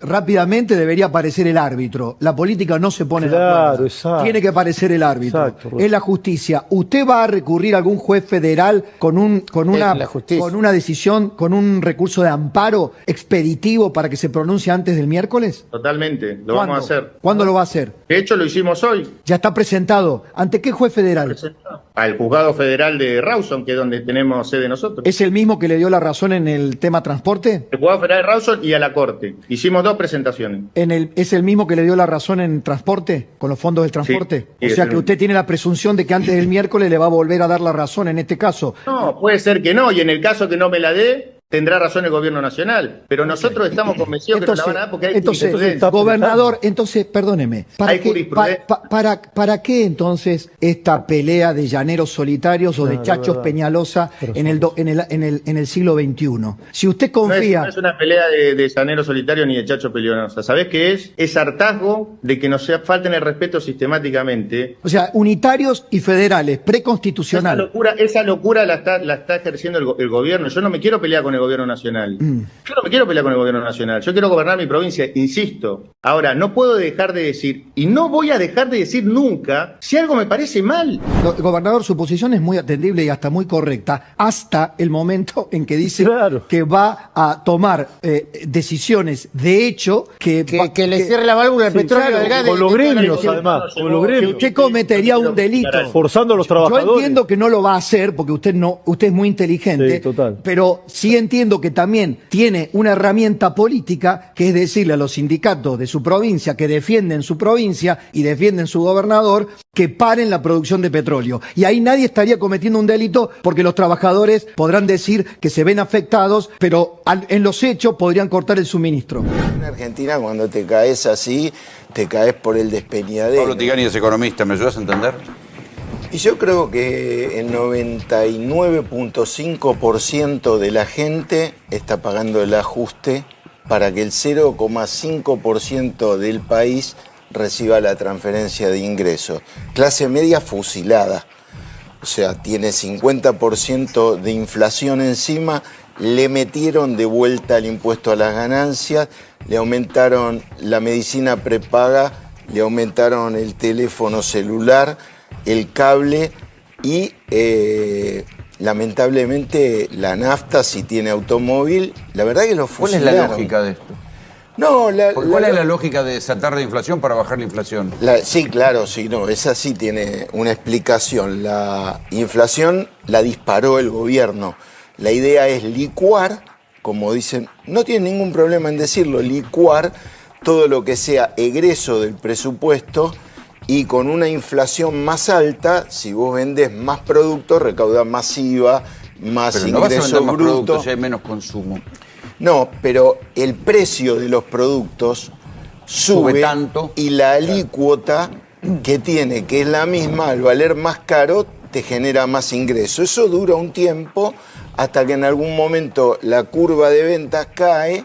Rápidamente debería aparecer el árbitro. La política no se pone de acuerdo. Exacto. Tiene que aparecer el árbitro. Exacto. Es la justicia. ¿Usted va a recurrir a algún juez federal con una decisión, con un recurso de amparo expeditivo para que se pronuncie antes del miércoles? Totalmente, lo vamos a hacer. ¿Cuándo lo va a hacer? De hecho, lo hicimos hoy. Ya está presentado. ¿Ante qué juez federal? Al juzgado federal de Rawson, que es donde tenemos sede nosotros. ¿Es el mismo que le dio la razón en el tema transporte? El juzgado federal de Rawson y a la Corte. Hicimos 2 presentaciones. ¿Es el mismo que le dio la razón en transporte, con los fondos del transporte? Sí, o sea que usted tiene la presunción de que antes del miércoles le va a volver a dar la razón en este caso. No, puede ser que no, y en el caso que no me la dé, tendrá razón el gobierno nacional. Pero nosotros estamos convencidos que no la van a dar porque hay jurisprudencia. Gobernador, entonces, perdóneme, ¿para qué entonces esta pelea de llaneros solitarios o de chachos Peñalosa en el siglo XXI? Si usted confía... No es una pelea de llanero solitario ni de chacho Peñalosa. ¿Sabés qué es? Es hartazgo de que nos falten el respeto sistemáticamente. O sea, unitarios y federales, preconstitucional. Esa locura la está ejerciendo el gobierno. Yo no me quiero pelear con el gobierno nacional. Yo no me quiero pelear con el gobierno nacional. Yo quiero gobernar mi provincia, insisto. Ahora, no puedo dejar de decir, y no voy a dejar de decir nunca, si algo me parece mal. Gobernador, su posición es muy atendible y hasta muy correcta, hasta el momento en que dice que va a tomar decisiones de hecho que le cierre la válvula del petróleo del gas. Con los gremios, además. Con los gremios. Que usted cometería un delito. Forzando a los trabajadores. Yo entiendo que no lo va a hacer porque usted es muy inteligente. Sí, total. Pero sí entiendo que también tiene una herramienta política, que es decirle a los sindicatos de su provincia que defienden su provincia y defienden su gobernador, que paren la producción de petróleo. Y ahí nadie estaría cometiendo un delito porque los trabajadores podrán decir que se ven afectados, pero en los hechos podrían cortar el suministro. En Argentina, cuando te caes así, te caes por el despeñadero. Pablo Tigani es economista, ¿me ayudas a entender? Y yo creo que el 99.5% de la gente está pagando el ajuste para que el 0,5% del país reciba la transferencia de ingresos. Clase media fusilada, o sea, tiene 50% de inflación encima, le metieron de vuelta el impuesto a las ganancias, le aumentaron la medicina prepaga, le aumentaron el teléfono celular, el cable y lamentablemente la nafta, si tiene automóvil, la verdad que lo fusilaron. ¿Cuál es la lógica de esto? No, ¿Cuál es la lógica de desatar la inflación para bajar la inflación? Sí, claro, sí, no, esa sí tiene una explicación. La inflación la disparó el gobierno. La idea es licuar, como dicen, no tiene ningún problema en decirlo, licuar todo lo que sea egreso del presupuesto. Y con una inflación más alta, si vos vendés más productos, recaudás más IVA, más pero no vas a ingreso vender más bruto. productos si hay menos consumo. No, pero el precio de los productos sube tanto. Y la alícuota que tiene, que es la misma, al valer más caro, te genera más ingreso. Eso dura un tiempo hasta que en algún momento la curva de ventas cae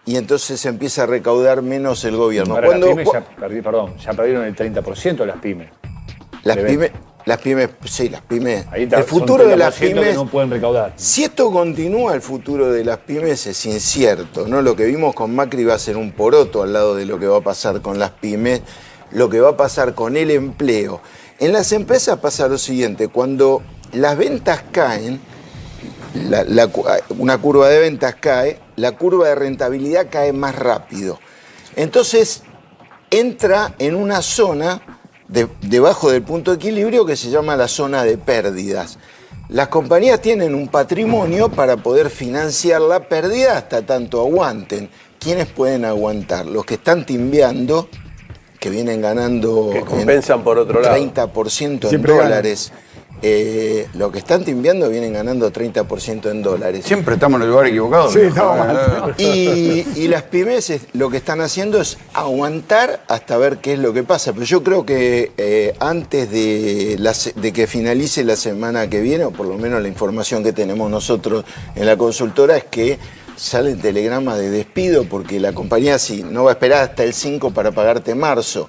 y entonces se empieza a recaudar menos el gobierno. Ahora, las pymes ya perdieron el 30% las pymes. Las pymes, sí, las pymes. Ahí está, el futuro de las pymes que no pueden recaudar. Si esto continúa, el futuro de las pymes es incierto, ¿no? Lo que vimos con Macri va a ser un poroto al lado de lo que va a pasar con las pymes, lo que va a pasar con el empleo. En las empresas pasa lo siguiente, cuando las ventas caen, una curva de ventas cae, la curva de rentabilidad cae más rápido. Entonces entra en una zona debajo del punto de equilibrio que se llama la zona de pérdidas. Las compañías tienen un patrimonio para poder financiar la pérdida hasta tanto aguanten. ¿Quiénes pueden aguantar? Los que están timbeando, que vienen ganando que compensan por otro lado 30% en dólares. Los que están timbeando vienen ganando 30% en dólares. Siempre estamos en el lugar equivocado. Sí, y las pymes lo que están haciendo es aguantar hasta ver qué es lo que pasa. Pero yo creo que antes de que finalice la semana que viene, o por lo menos la información que tenemos nosotros en la consultora, es que salen telegramas de despido porque la compañía no va a esperar hasta el 5 para pagarte marzo.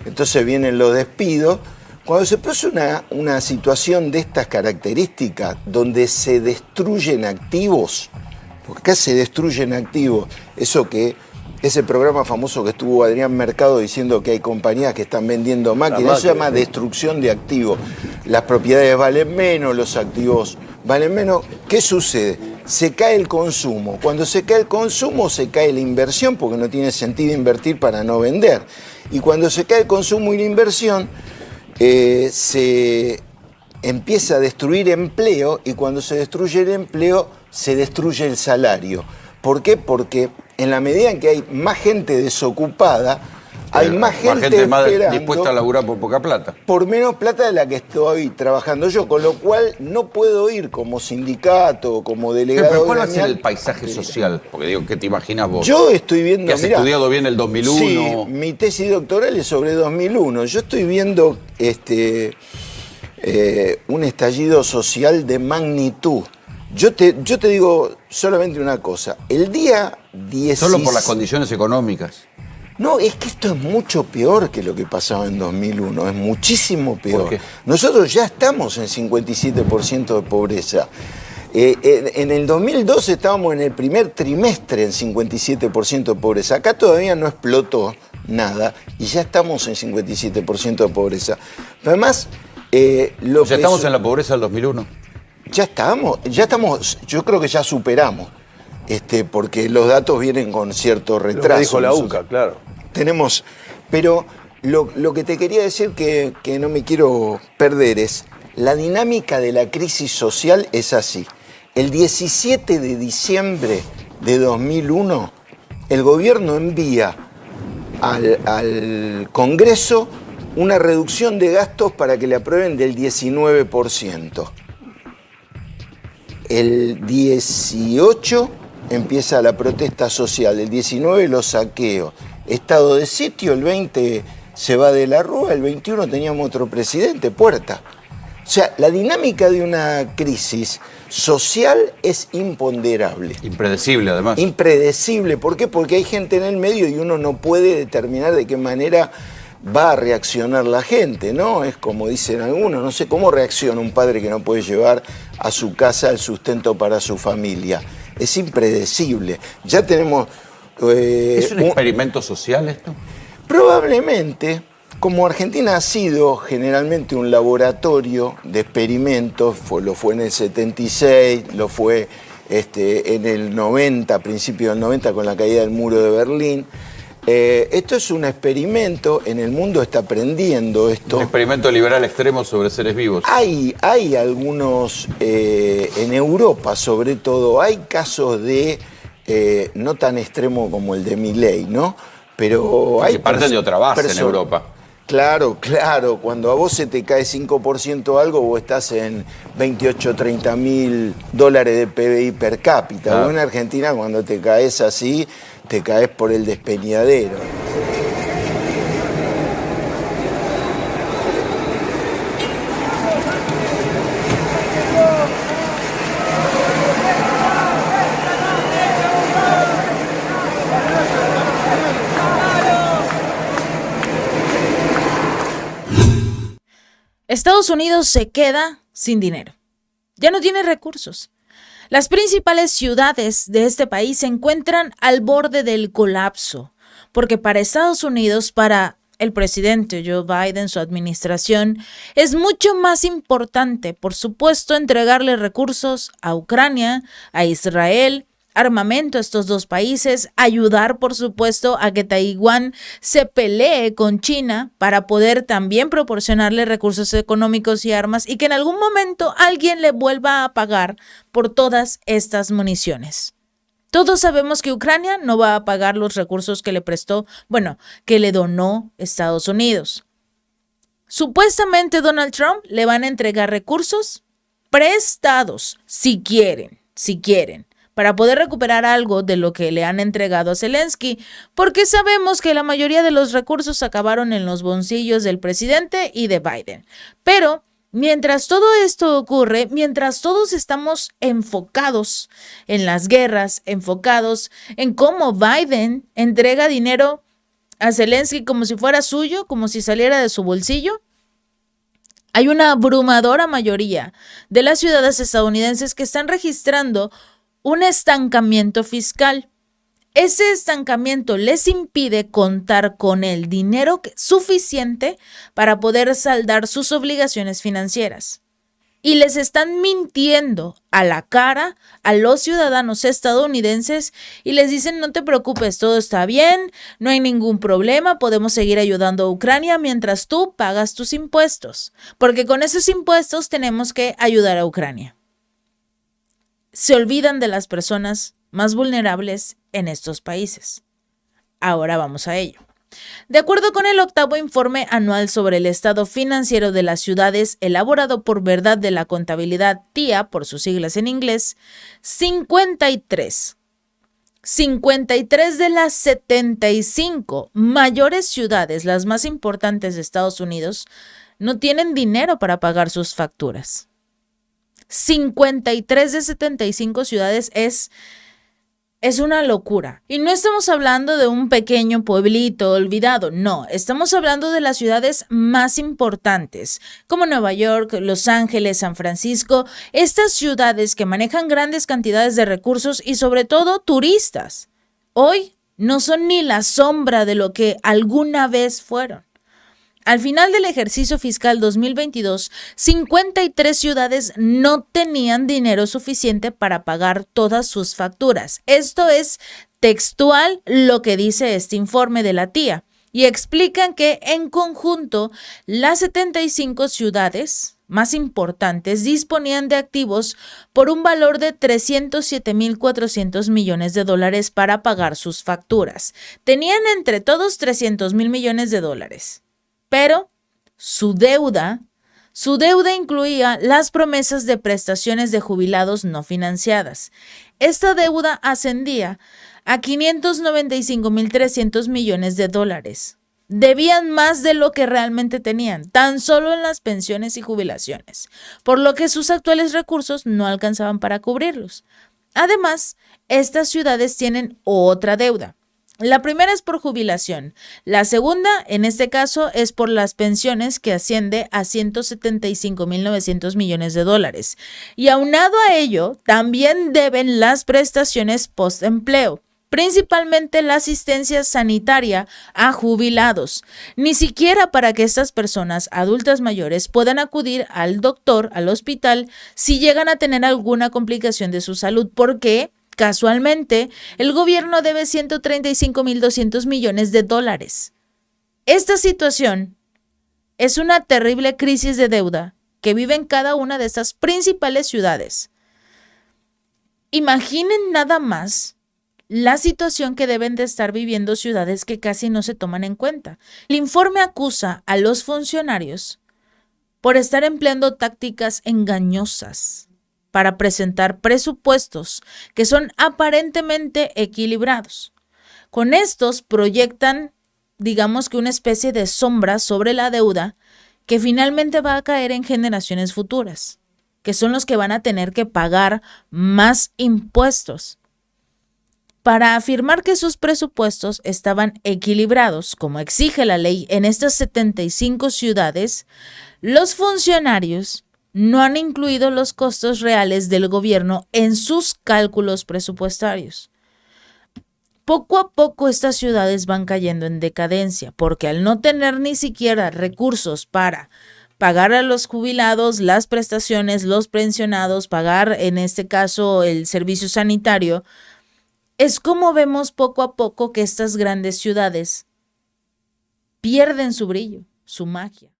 Entonces vienen los despidos Cuando se produce una situación de estas características, donde se destruyen activos, porque acá se destruyen activos, ese programa famoso que estuvo Adrián Mercado diciendo que hay compañías que están vendiendo máquinas, eso se llama destrucción de activos. Las propiedades valen menos, los activos valen menos. ¿Qué sucede? Se cae el consumo. Cuando se cae el consumo, se cae la inversión, porque no tiene sentido invertir para no vender. Y cuando se cae el consumo y la inversión, se empieza a destruir empleo, y cuando se destruye el empleo, se destruye el salario. ¿Por qué? Porque en la medida en que hay más gente desocupada, hay más gente más esperando, dispuesta a laburar por poca plata. por menos plata de la que estoy trabajando yo, con lo cual no puedo ir como sindicato, como delegado. Pero ¿cuál va a ser gremial? el paisaje social? Porque digo, ¿qué te imaginas vos? Yo estoy viendo... ¿Que has estudiado bien el 2001? Sí, mi tesis doctoral es sobre 2001. Yo estoy viendo un estallido social de magnitud. Yo te digo solamente una cosa. El día 16... Solo por las condiciones económicas. No, es que esto es mucho peor que lo que pasaba en 2001, es muchísimo peor. ¿Por qué? Nosotros ya estamos en 57% de pobreza. En el 2012 estábamos en el primer trimestre en 57% de pobreza. Acá todavía no explotó nada y ya estamos en 57% de pobreza. Pero además... ¿Ya estamos en la pobreza del 2001? Ya estamos, yo creo que ya superamos. Porque los datos vienen con cierto retraso. Lo que dijo la UCA, claro. Pero lo que te quería decir que no me quiero perder es, la dinámica de la crisis social es así. El 17 de diciembre de 2001, el gobierno envía al Congreso una reducción de gastos para que le aprueben del 19%. El 18 empieza la protesta social, el 19 los saqueos, estado de sitio, el 20 se va de la Rúa, el 21 teníamos otro presidente, Puerta. O sea, la dinámica de una crisis social es imponderable. Impredecible, además. Impredecible. ¿Por qué? Porque hay gente en el medio y uno no puede determinar de qué manera va a reaccionar la gente, ¿no? Es como dicen algunos, no sé cómo reacciona un padre que no puede llevar a su casa el sustento para su familia. Es impredecible. Ya tenemos... ¿Es un experimento social esto? Probablemente, como Argentina ha sido generalmente un laboratorio de experimentos, lo fue en el 76, lo fue en el 90, principio del 90 con la caída del muro de Berlín. Esto es un experimento, en el mundo está aprendiendo esto. Un experimento liberal extremo sobre seres vivos. Hay algunos, en Europa sobre todo, hay casos de, no tan extremo como el de Milei, ¿no? Pero hay... Que parten de otra base en Europa. Claro, cuando a vos se te cae 5% algo, vos estás en 28, 30 mil dólares de PBI per cápita. Claro. Vos en Argentina cuando te caes así, te caes por el despeñadero. Estados Unidos se queda sin dinero. Ya no tiene recursos. Las principales ciudades de este país se encuentran al borde del colapso, porque para Estados Unidos, para el presidente Joe Biden, su administración, es mucho más importante, por supuesto, entregarle recursos a Ucrania, a Israel, armamento a estos dos países, ayudar, por supuesto, a que Taiwán se pelee con China para poder también proporcionarle recursos económicos y armas y que en algún momento alguien le vuelva a pagar por todas estas municiones. Todos sabemos que Ucrania no va a pagar los recursos que le prestó, que le donó Estados Unidos. Supuestamente Donald Trump le van a entregar recursos prestados, si quieren, para poder recuperar algo de lo que le han entregado a Zelensky, porque sabemos que la mayoría de los recursos acabaron en los bolsillos del presidente y de Biden. Pero mientras todo esto ocurre, mientras todos estamos enfocados en las guerras, enfocados en cómo Biden entrega dinero a Zelensky como si fuera suyo, como si saliera de su bolsillo, Hay una abrumadora mayoría de las ciudades estadounidenses que están registrando un estancamiento fiscal. Ese estancamiento les impide contar con el dinero suficiente para poder saldar sus obligaciones financieras. Y les están mintiendo a la cara a los ciudadanos estadounidenses y les dicen: no te preocupes, todo está bien, no hay ningún problema, podemos seguir ayudando a Ucrania mientras tú pagas tus impuestos, porque con esos impuestos tenemos que ayudar a Ucrania. Se olvidan de las personas más vulnerables en estos países. Ahora vamos a ello. De acuerdo con el 8º informe anual sobre el estado financiero de las ciudades, elaborado por Verdad de la Contabilidad, TIA, por sus siglas en inglés, 53 de las 75 mayores ciudades, las más importantes de Estados Unidos, no tienen dinero para pagar sus facturas. 53 de 75 ciudades es una locura. Y no estamos hablando de un pequeño pueblito olvidado, no, estamos hablando de las ciudades más importantes, como Nueva York, Los Ángeles, San Francisco, estas ciudades que manejan grandes cantidades de recursos y sobre todo turistas. Hoy no son ni la sombra de lo que alguna vez fueron. Al final del ejercicio fiscal 2022, 53 ciudades no tenían dinero suficiente para pagar todas sus facturas. Esto es textual lo que dice este informe de la TIA. Y explican que en conjunto las 75 ciudades más importantes disponían de activos por un valor de $307,400 millones para pagar sus facturas. Tenían entre todos $300,000 millones. Pero su deuda incluía las promesas de prestaciones de jubilados no financiadas. Esta deuda ascendía a $595,300 millones. Debían más de lo que realmente tenían, tan solo en las pensiones y jubilaciones, por lo que sus actuales recursos no alcanzaban para cubrirlos. Además, estas ciudades tienen otra deuda. La primera es por jubilación. La segunda, en este caso, es por las pensiones, que asciende a $175,900 millones. Y aunado a ello, también deben las prestaciones postempleo, principalmente la asistencia sanitaria a jubilados. Ni siquiera para que estas personas adultas mayores puedan acudir al doctor, al hospital, si llegan a tener alguna complicación de su salud, porque casualmente, el gobierno debe $135,200 millones. Esta situación es una terrible crisis de deuda que vive en cada una de estas principales ciudades. Imaginen nada más la situación que deben de estar viviendo ciudades que casi no se toman en cuenta. El informe acusa a los funcionarios por estar empleando tácticas engañosas para presentar presupuestos que son aparentemente equilibrados. Con estos proyectan, digamos que una especie de sombra sobre la deuda que finalmente va a caer en generaciones futuras, que son los que van a tener que pagar más impuestos. Para afirmar que sus presupuestos estaban equilibrados, como exige la ley en estas 75 ciudades, los funcionarios no han incluido los costos reales del gobierno en sus cálculos presupuestarios. Poco a poco estas ciudades van cayendo en decadencia, porque al no tener ni siquiera recursos para pagar a los jubilados, las prestaciones, los pensionados, pagar en este caso el servicio sanitario, es como vemos poco a poco que estas grandes ciudades pierden su brillo, su magia.